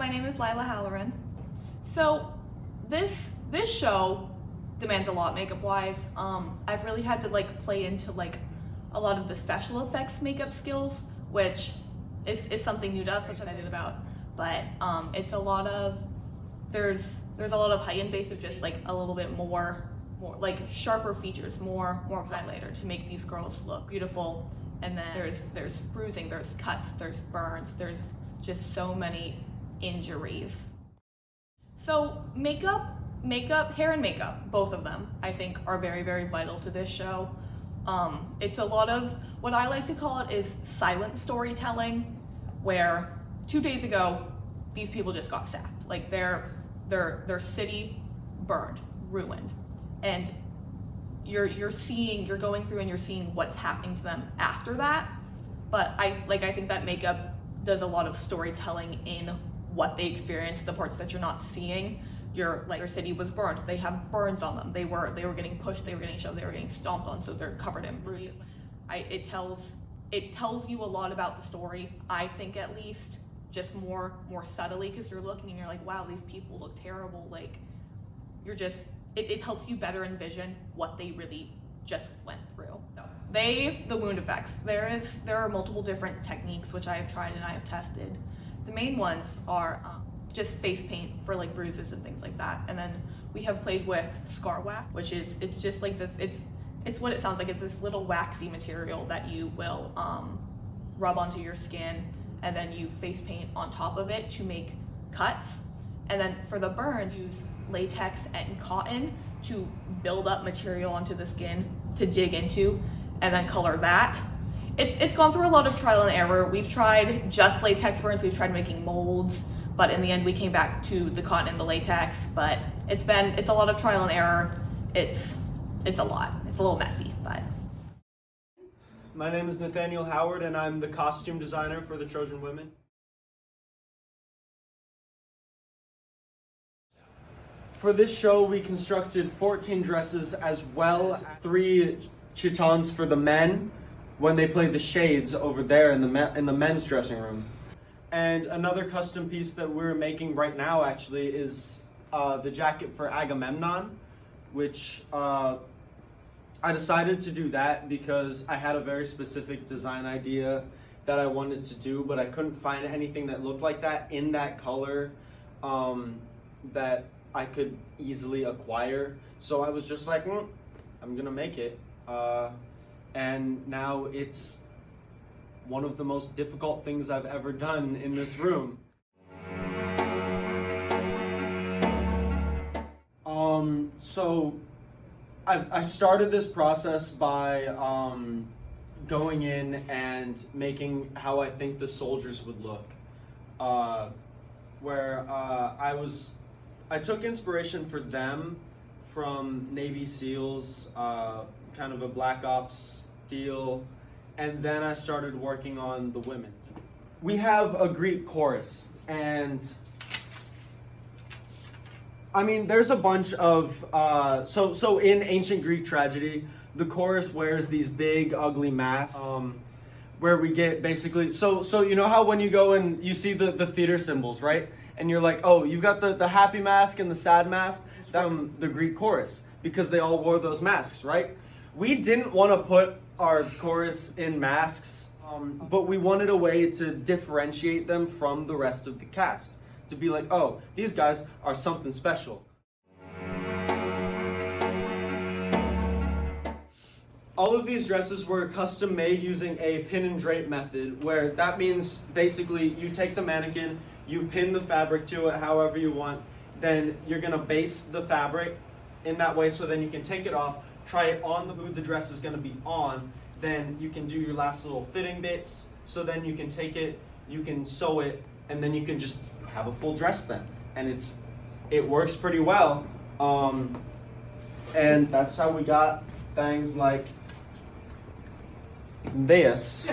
my name is Lila Halleran. So this show demands a lot makeup wise. I've really had to play into a lot of the special effects makeup skills, which is something new to us, which I'm excited about. But it's a lot of there's a lot of heightened base of just a little bit more sharper features, more highlighter to make these girls look beautiful. And then there's bruising, there's cuts, there's burns, there's just so many injuries. So makeup, hair and makeup, both of them, I think are very, very vital to this show. It's a lot of what I like to call it is silent storytelling, where 2 days ago, these people just got sacked. Their city burned, ruined. And you're going through and you're seeing what's happening to them after that. But I think that makeup does a lot of storytelling in what they experienced, the parts that you're not seeing. Their city was burned. They have burns on them. They were getting pushed, they were getting shoved, they were getting stomped on, so they're covered in bruises. It tells you a lot about the story, I think, at least, just more subtly, because you're looking and you're like, wow, these people look terrible. It helps you better envision what they really just went through. The wound effects. There are multiple different techniques which I have tried and I have tested. The main ones are just face paint for bruises and things like that. And then we have played with scar wax, which it's just this. It's what it sounds like. It's this little waxy material that you will rub onto your skin, and then you face paint on top of it to make cuts. And then for the burns, use latex and cotton to build up material onto the skin to dig into, and then color that. It's gone through a lot of trial and error. We've tried just latex burns, we've tried making molds, but in the end we came back to the cotton and the latex. But it's a lot of trial and error. It's a lot. It's a little messy, but. My name is Nathaniel Howard, and I'm the costume designer for the Trojan Women. For this show, we constructed 14 dresses, as well as 3 chitons for the men when they played the shades over there in the men's dressing room. And another custom piece that we're making right now, actually, is the jacket for Agamemnon, which I decided to do that because I had a very specific design idea that I wanted to do, but I couldn't find anything that looked like that in that color that I could easily acquire. So I was just like, I'm gonna make it. And now it's one of the most difficult things I've ever done in this room. So I started this process by going in and making how I think the soldiers would look. I took inspiration for them from Navy SEALs, kind of a Black Ops deal, and then I started working on the women. We have a Greek chorus, and I mean, there's a bunch of, so in ancient Greek tragedy, the chorus wears these big, ugly masks, where we get basically, so you know how when you go and you see the theater symbols, right? And you're like, oh, you've got the happy mask and the sad mask from the Greek chorus, because they all wore those masks, right? We didn't want to put our chorus in masks, but we wanted a way to differentiate them from the rest of the cast. To be like, oh, these guys are something special. All of these dresses were custom made using a pin and drape method, where that means basically you take the mannequin, you pin the fabric to it however you want, then you're gonna base the fabric in that way, so then you can take it off, try it on who the dress is gonna be on, then you can do your last little fitting bits, so then you can take it, you can sew it, and then you can just have a full dress then. And it works pretty well. And that's how we got things like this.